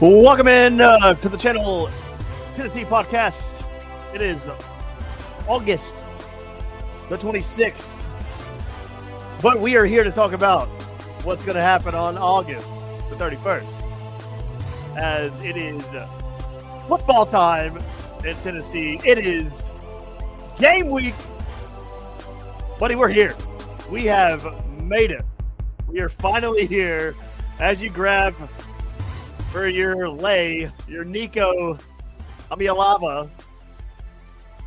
Welcome in to the channel Tennessee Podcast. It is August the 26th, but we are here to talk about what's going to happen on August the 31st, as it is football time in Tennessee. It is game week. Buddy, we're here. We have made it. We are finally here. As you grab for your Nico Amialava.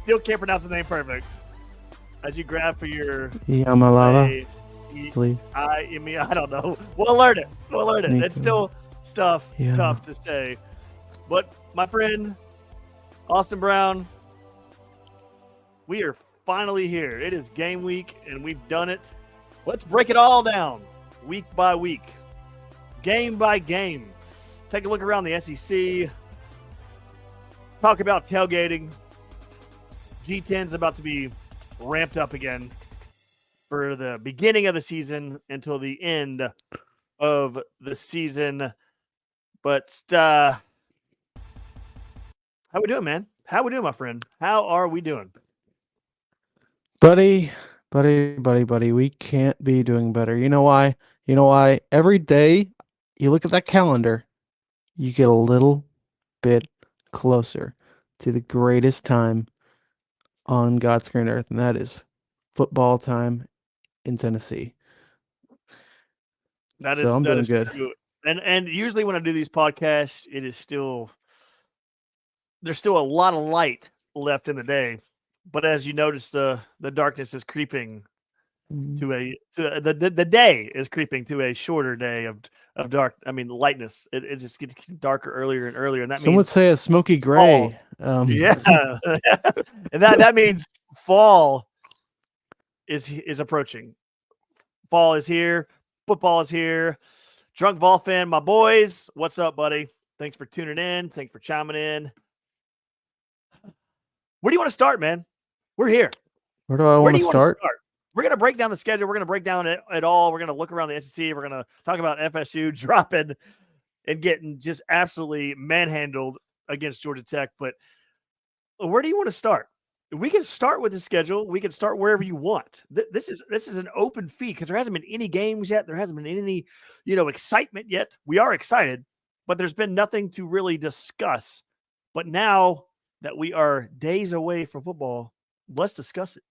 Still can't pronounce his name perfect. As you grab for your Yamalava, I don't know. We'll learn it. Nico. It's still tough to say. But my friend Austin Brown, we are finally here. It is game week and we've done it. Let's break it all down week by week, game by game. Take a look around the SEC. Talk about tailgating. G10's about to be ramped up again for the beginning of the season until the end of the season. But how we doing, man? How we doing, my friend? How are we doing? buddy. We can't be doing better. You know why? Every day you look at that calendar, you get a little bit closer to the greatest time on God's green earth, and that is football time in Tennessee. I'm doing good. True. And usually when I do these podcasts, there's still a lot of light left in the day. But as you notice, the darkness is creeping the day is creeping to a shorter day of dark. I mean, lightness. It just gets darker earlier and earlier, and that Some means would say a smoky gray. yeah, and that means fall is approaching. Fall is here. Football is here. Drunk Vol fan, my boys, what's up, buddy? Thanks for tuning in. Thanks for chiming in. Where do you want to start, man? We're here. Where do I want to start? We're going to break down the schedule. We're going to break down it all. We're going to look around the SEC. We're going to talk about FSU dropping and getting just absolutely manhandled against Georgia Tech. But where do you want to start? We can start with the schedule. We can start wherever you want. This is an open feed because there hasn't been any games yet. There hasn't been any, excitement yet. We are excited, but there's been nothing to really discuss. But now that we are days away from football, let's discuss it.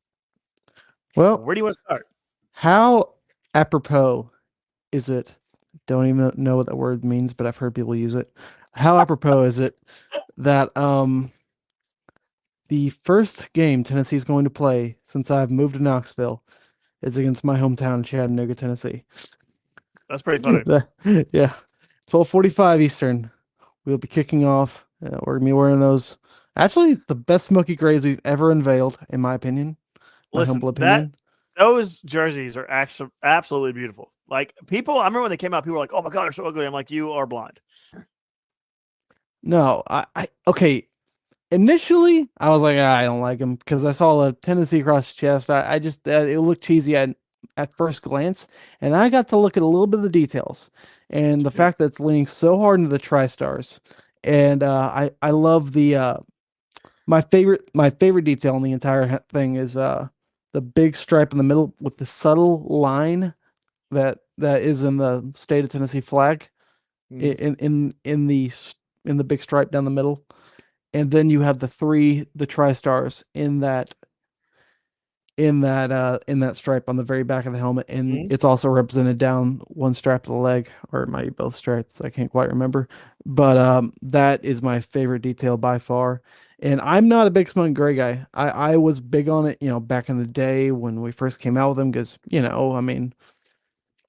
Well, where do you want to start? How apropos is it? Don't even know what that word means, but I've heard people use it. How apropos is it that the first game Tennessee is going to play since I've moved to Knoxville is against my hometown, Chattanooga, Tennessee. That's pretty funny. Yeah, 12:45 Eastern. We'll be kicking off. We're gonna be wearing those. Actually, the best smoky grays we've ever unveiled, in my opinion. Listen, those jerseys are absolutely beautiful. Like I remember when they came out, people were like, "Oh my god, they're so ugly." I'm like, "You are blind." No, okay. Initially, I was like, I don't like them because I saw a Tennessee across the chest. I just it looked cheesy at first glance, and I got to look at a little bit of the details and the fact that it's leaning so hard into the tri-stars. And I love the my favorite detail in the entire thing is the big stripe in the middle with the subtle line that is in the state of Tennessee flag in the big stripe down the middle. And then you have the tri-stars in that stripe on the very back of the helmet, and it's also represented down one strap of the leg, or it might be both stripes. I can't quite remember, but that is my favorite detail by far. And I'm not a big smoke gray guy. I was big on it, back in the day when we first came out with them, because I mean,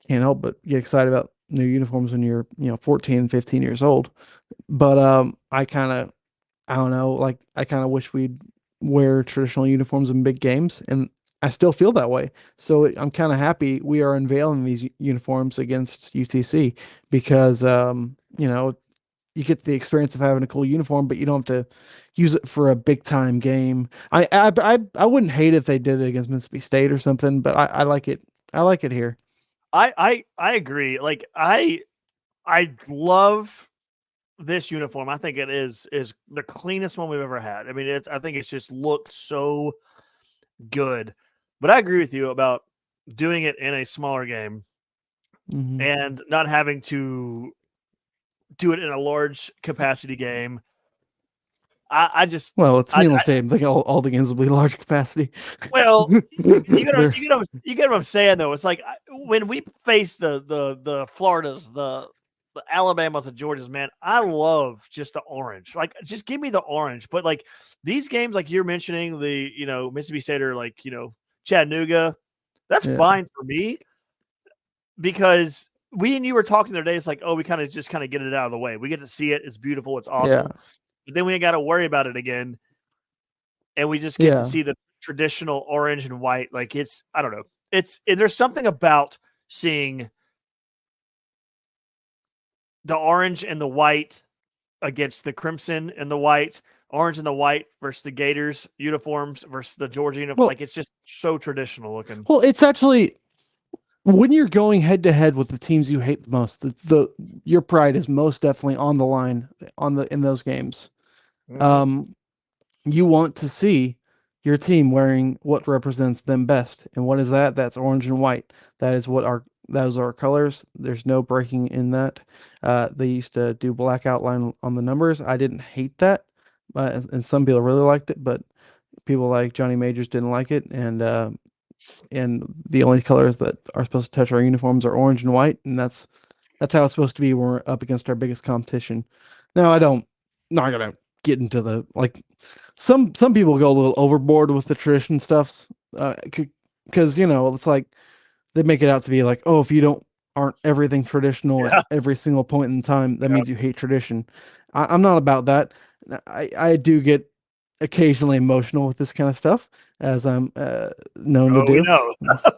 can't help but get excited about new uniforms when you're 14, 15 years old. But I don't know, like I kind of wish we'd wear traditional uniforms in big games, and I still feel that way. So I'm kind of happy we are unveiling these uniforms against UTC because you get the experience of having a cool uniform, but you don't have to use it for a big time game. I wouldn't hate if they did it against Mississippi State or something, but I like it. I like it here. I agree. Like I love this uniform, I think it is the cleanest one we've ever had. I mean, I think it's just looked so good. But I agree with you about doing it in a smaller game and not having to do it in a large capacity game. I just Well, it's Neyland Stadium. I think all the games will be large capacity. Well, you get what I'm saying though. It's like when we face the Floridas, the Alabamas and Georgias, man, I love just the orange. Like, just give me the orange. But like these games, like you're mentioning, the Mississippi State or like Chattanooga, that's fine for me because we and you were talking the other day. It's like, oh, we kind of get it out of the way. We get to see it. It's beautiful. It's awesome. Yeah. But then we ain't got to worry about it again. And we just get to see the traditional orange and white. Like I don't know. There's something about seeing the orange and the white against the crimson and the white, orange and the white versus the Gators uniforms versus the Georgia uniform. Well, like it's just so traditional looking. Well, it's actually when you're going head to head with the teams you hate the most, your pride is most definitely on the line in those games. Mm-hmm. You want to see your team wearing what represents them best. And what is that? That's orange and white. Those are our colors. There's no breaking in that. They used to do black outline on the numbers. I didn't hate that. And some people really liked it, but people like Johnny Majors didn't like it. And the only colors that are supposed to touch our uniforms are orange and white. And that's how it's supposed to be when we're up against our biggest competition. Now, not going to get into the some people go a little overboard with the tradition stuffs because it's like they make it out to be like, oh, if you aren't everything traditional at every single point in time, that means you hate tradition. I'm not about that. I do get occasionally emotional with this kind of stuff, as I'm known to do.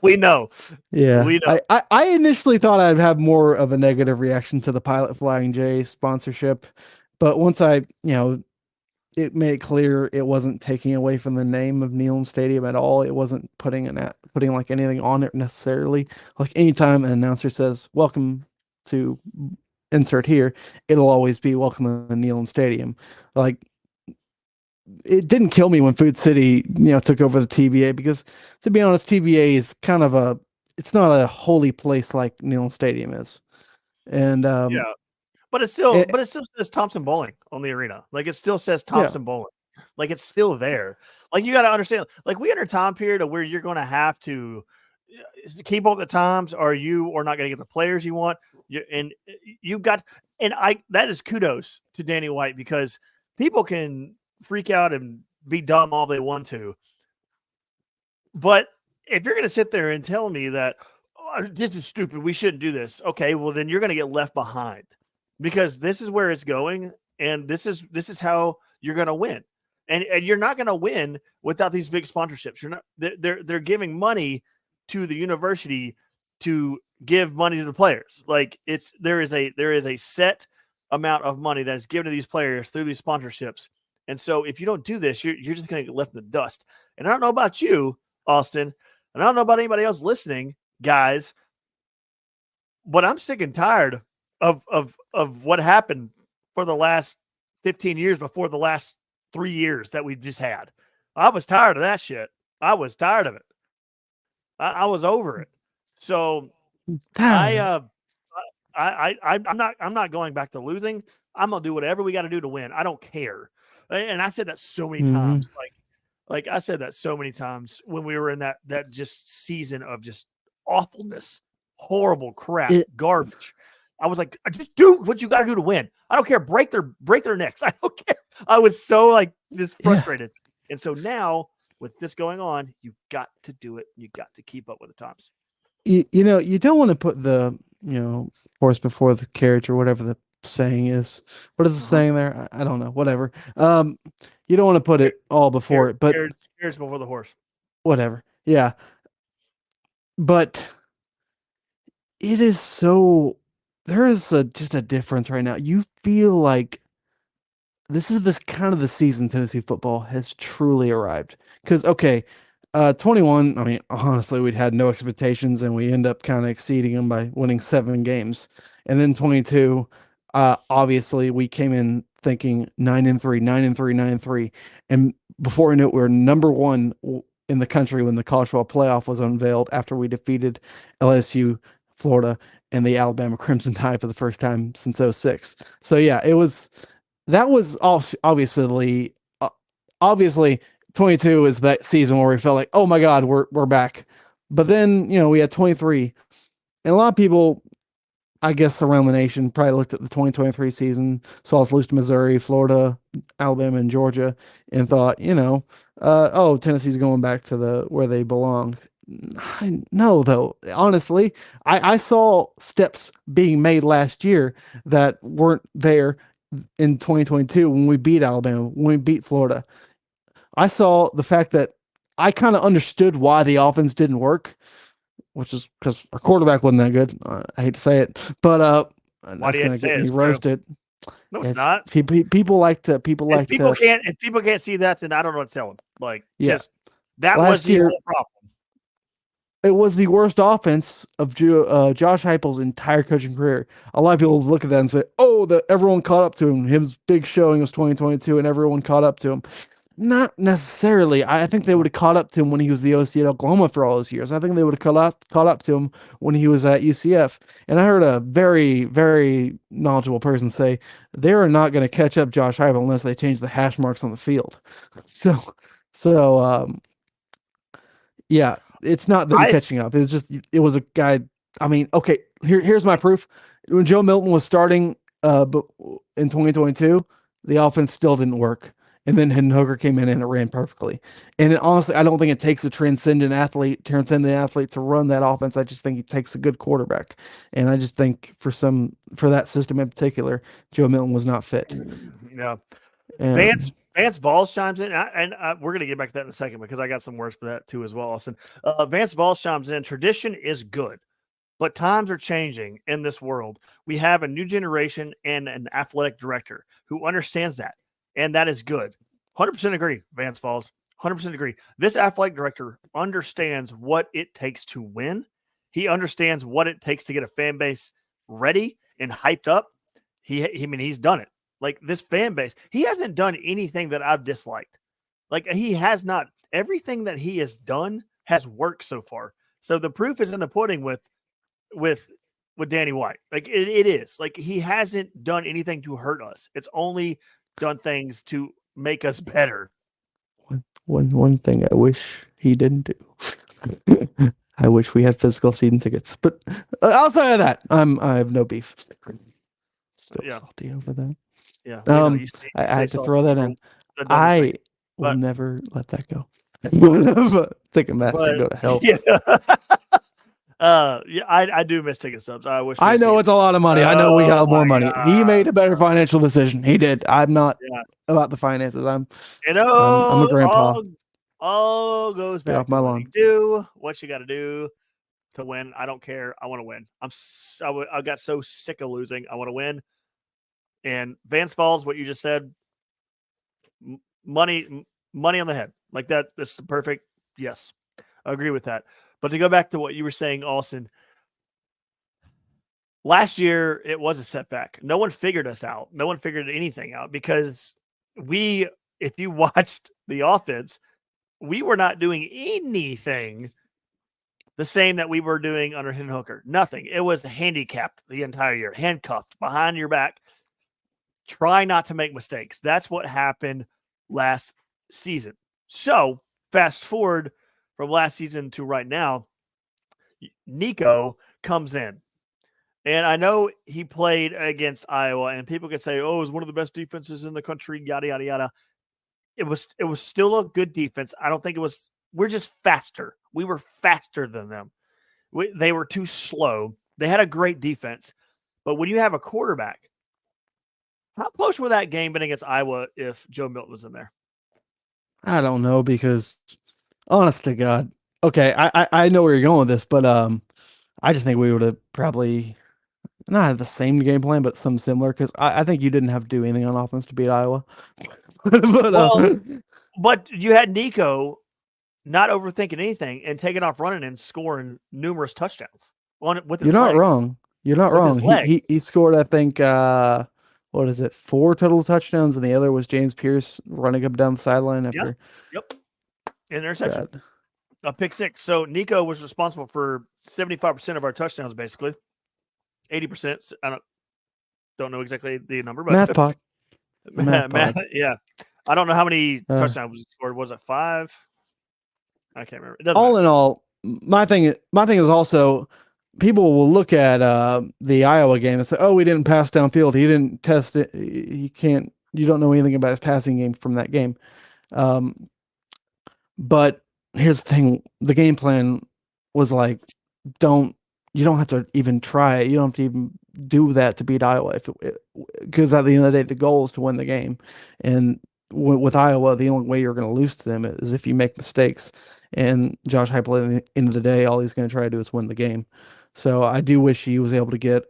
We know. Yeah. We know. I initially thought I'd have more of a negative reaction to the Pilot Flying J sponsorship, but once it made it clear it wasn't taking away from the name of Neyland Stadium at all. It wasn't putting like anything on it necessarily. Like anytime an announcer says "Welcome to insert here," it'll always be "Welcome to Neyland Stadium." Like it didn't kill me when Food City took over the TBA, because to be honest, TBA is kind of it's not a holy place like Neyland Stadium is, and But it still says Thompson Bowling on the arena. Like it still says Thompson Bowling. Like it's still there. Like you got to understand. Like we enter a time period of where you're going to have to keep up the times, or you are not going to get the players you want. That is kudos to Danny White, because people can freak out and be dumb all they want to. But if you're going to sit there and tell me that this is stupid, we shouldn't do this. Okay, well then you're going to get left behind. Because this is where it's going, and this is how you're going to win, and you're not going to win without these big sponsorships. You're not. They're giving money to the university to give money to the players. Like there is a set amount of money that is given to these players through these sponsorships, and so if you don't do this, you're just going to get left in the dust. And I don't know about you, Austin, and I don't know about anybody else listening, guys, but I'm sick and tired of what happened for the last 15 years before the last 3 years that we just had. I was tired of that shit. I was tired of it. I was over it. So I'm not going back to losing. I'm gonna do whatever we got to do to win. I don't care. And I said that so many times. Like I said that so many times when we were in that just season of just awfulness, horrible crap, garbage. I was like, just do what you got to do to win. I don't care. Break their necks. I don't care. I was so just frustrated. Yeah. And so now with this going on, you got to do it. You got to keep up with the times. You don't want to put the horse before the carriage, or whatever the saying is. What is the saying there? I don't know. Whatever. You don't want to put it all before it, but carriage before the horse. Whatever. Yeah. But it is so. There is just a difference right now. You feel like this is the season Tennessee football has truly arrived. Because 21. I mean, honestly, we'd had no expectations, and we end up kind of exceeding them by winning 7 games. And then 22, Obviously, we came in thinking 9-3, 9-3, 9-3, and before I knew it, we were number one in the country when the college football playoff was unveiled after we defeated LSU, Florida, and the Alabama Crimson Tide for the first time since '06. So yeah, that was obviously 22 is that season where we felt like, oh my God, we're back. But then, we had 23, and a lot of people, I guess, around the nation probably looked at the 2023 season, saw us lose to Missouri, Florida, Alabama, and Georgia, and thought, oh, Tennessee's going back to where they belong. No, though, honestly, I saw steps being made last year that weren't there in 2022 when we beat Alabama, when we beat Florida. I saw the fact that I kind of understood why the offense didn't work, which is because our quarterback wasn't that good. I hate to say it, but that's going to get me roasted. No, it's not. People like to. If people can't see that, then I don't know what to tell them. That last was the whole problem. It was the worst offense of Josh Heupel's entire coaching career. A lot of people look at that and say, "Oh, everyone caught up to him. His big showing was 2022, and everyone caught up to him." Not necessarily. I think they would have caught up to him when he was the OC at Oklahoma for all those years. I think they would have caught up to him when he was at UCF. And I heard a very, very knowledgeable person say they are not going to catch up Josh Heupel unless they change the hash marks on the field. Yeah, it's not them catching up. It's just it was a guy. I mean, okay, here's my proof. When Joe Milton was starting, but in 2022, the offense still didn't work. And then Hendon Hooker came in and it ran perfectly. And honestly, I don't think it takes a transcendent athlete to run that offense. I just think it takes a good quarterback. And I just think for that system in particular, Joe Milton was not fit. Yeah. Vance Vols chimes in, and we're going to get back to that in a second because I got some words for that too as well, Austin. Vance Vols chimes in, tradition is good, but times are changing in this world. We have a new generation and an athletic director who understands that. And that is good. 100% agree, Vance Vols. 100% agree. This athletic director understands what it takes to win. He understands what it takes to get a fan base ready and hyped up. He's done it. Like this fan base, he hasn't done anything that I've disliked. Like he has not. Everything that he has done has worked so far. So the proof is in the pudding with Danny White. Like it is. Like he hasn't done anything to hurt us. It's only done things to make us better. One thing I wish he didn't do. I wish we had physical season tickets, but outside of that, I have no beef. Still salty over that. Yeah. I had to throw that in. I will never let that go. Take a match and go to hell. I do miss ticket subs. I know it's a lot of money. I know we got more money. He made a better financial decision. He did. I'm not about the finances. I'm a grandpa. All goes back off my lawn. Do what you got to do to win. I don't care. I want to win. I got so sick of losing. I want to win. And Vance Vols, what you just said, money on the head. Like that. This is perfect. Yes, I agree with that. But to go back to what you were saying, Austin, last year it was a setback. No one figured us out. No one figured anything out because if you watched the offense, we were not doing anything the same that we were doing under Hendon Hooker. Nothing. It was handicapped the entire year, handcuffed behind your back. Try not to make mistakes. That's what happened last season. So fast forward from last season to right now, Nico comes in. And I know he played against Iowa, and people could say, oh, it was one of the best defenses in the country, yada, yada, yada. It was still a good defense. I don't think it was – we're just faster. We were faster than them. They were too slow. They had a great defense. But when you have a quarterback, how close would that game been against Iowa if Joe Milton was in there? I don't know because – honest to God. Okay, I know where you're going with this, but I just think we would have probably not had the same game plan, but some similar because I think you didn't have to do anything on offense to beat Iowa. But you had Nico not overthinking anything and taking off running and scoring numerous touchdowns with his You're not legs. wrong. You're not with wrong. his legs. He scored, I think, what is it, 4 total touchdowns, and the other was James Pierce running up down the sideline Yeah. after Yep. Interception. that. A pick six. So Nico was responsible for 75% of our touchdowns, basically. 80%. I don't know exactly the number, but Math pod. Math pod. yeah. I don't know how many touchdowns we scored. Was it 5? I can't remember. It doesn't all matter. in all, my thing is also people will look at the Iowa game and say, "Oh, we didn't pass downfield. He didn't test it. He can't. You don't know anything about his passing game from that game." But here's the thing: the game plan was like, don't you don't have to even try it. You don't have to even do that to beat Iowa. Because at the end of the day, the goal is to win the game, and with Iowa, the only way you're going to lose to them is if you make mistakes. And Josh Heupel, at the end of the day, all he's going to try to do is win the game. So I do wish he was able to get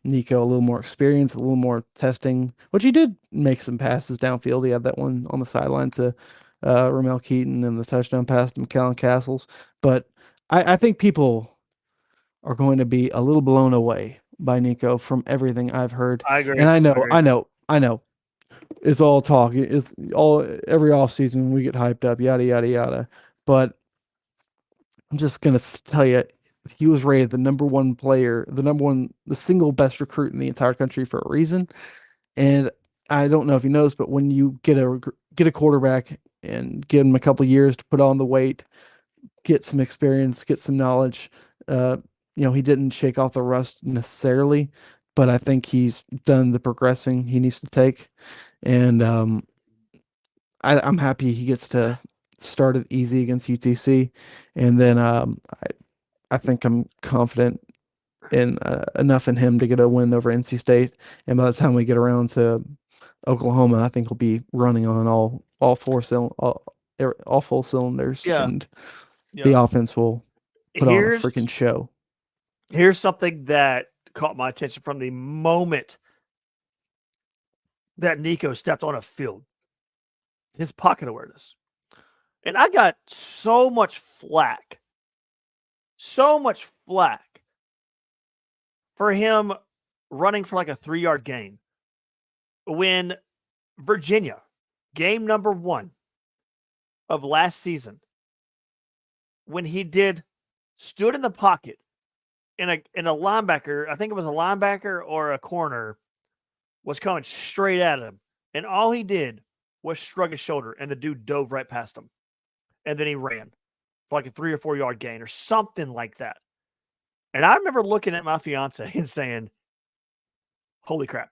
Nico a little more experience, a little more testing, which he did make some passes downfield. He had that one on the sideline to Ramel Keaton and the touchdown pass to McCallan Castles. But I think people are going to be a little blown away by Nico from everything I've heard. I agree. And I know. It's all talk. It's all every offseason we get hyped up, yada yada yada. But I'm just gonna tell you, he was rated the number one player, the single best recruit in the entire country for a reason. And I don't know if you noticed, but when you get a quarterback and give him a couple years to put on the weight, get some experience, get some knowledge, he didn't shake off the rust necessarily, but I think he's done the progressing he needs to take. And I'm happy he gets to start it easy against UTC, and then I think I'm confident in enough in him to get a win over NC State. And by the time we get around to Oklahoma, I think he'll be running on all full cylinders, Yeah. and the offense will put on a freaking show. Here's something that caught my attention from the moment that Nico stepped on a field. His pocket awareness. And I got so much flack for him running for like a 3-yard gain when Virginia, game number 1 of last season, when he stood in the pocket and a linebacker, I think it was a linebacker or a corner, was coming straight at him. And all he did was shrug his shoulder, and the dude dove right past him. And then he ran for like a 3 or 4 yard gain or something like that. And I remember looking at my fiance and saying, holy crap,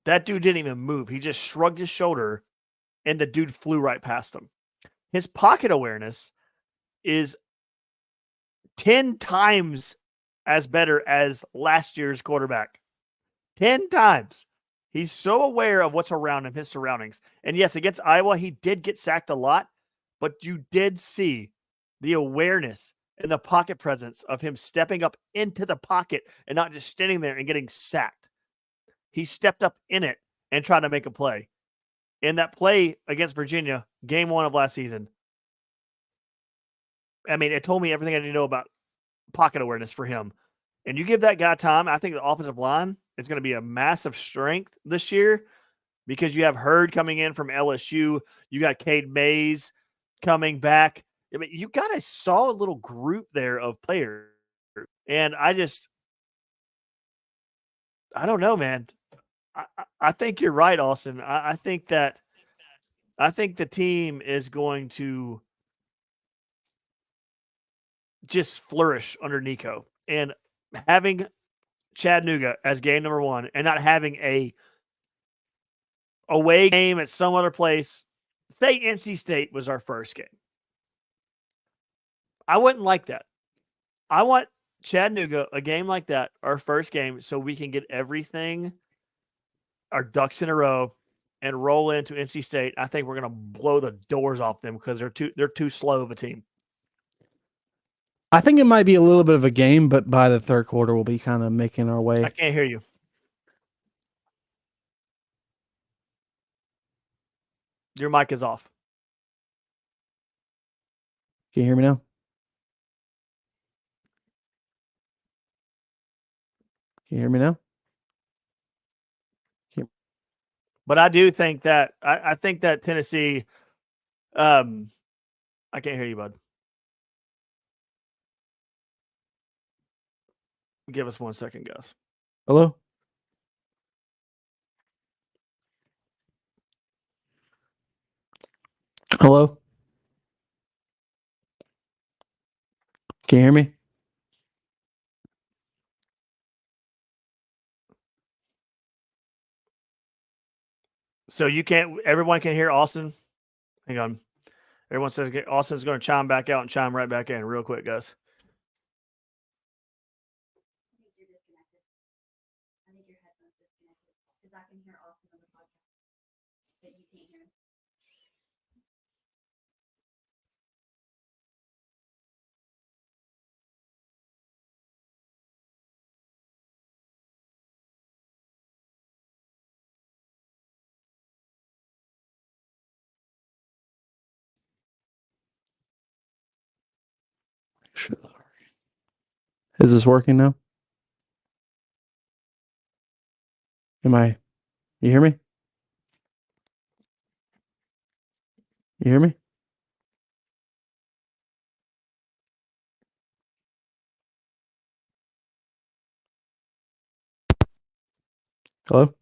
that dude didn't even move. He just shrugged his shoulder and the dude flew right past him. His pocket awareness is 10 times as better as last year's quarterback. 10 times. He's so aware of what's around him, his surroundings. And yes, against Iowa, he did get sacked a lot, but you did see the awareness and the pocket presence of him stepping up into the pocket and not just standing there and getting sacked. He stepped up in it and tried to make a play. In that play against Virginia, game 1 of last season, I mean, it told me everything I need to know about pocket awareness for him. And you give that guy time, I think the offensive line is going to be a massive strength this year because you have Hurd coming in from LSU. You got Cade Mays coming back. I mean, you got a solid little group there of players. And I don't know, man. I think you're right, Austin. I think the team is going to just flourish under Nico. And having Chattanooga as game number 1 and not having a away game at some other place, say NC State was our first game. I wouldn't like that. I want Chattanooga, a game like that, our first game, so we can get everything, our ducks in a row, and roll into NC State. I think we're going to blow the doors off them because they're too slow of a team. I think it might be a little bit of a game, but by the third quarter, we'll be kind of making our way. I can't hear you. Your mic is off. Can you hear me now? Can you hear me now? But I do think that I think that Tennessee. I can't hear you, bud. Give us 1 second, guys. Hello? Hello? Can you hear me? So you can't. Everyone can hear Austin. Hang on. Everyone says Austin's going to chime back out and chime right back in real quick, guys. Is this working now? You hear me? You hear me? Hello?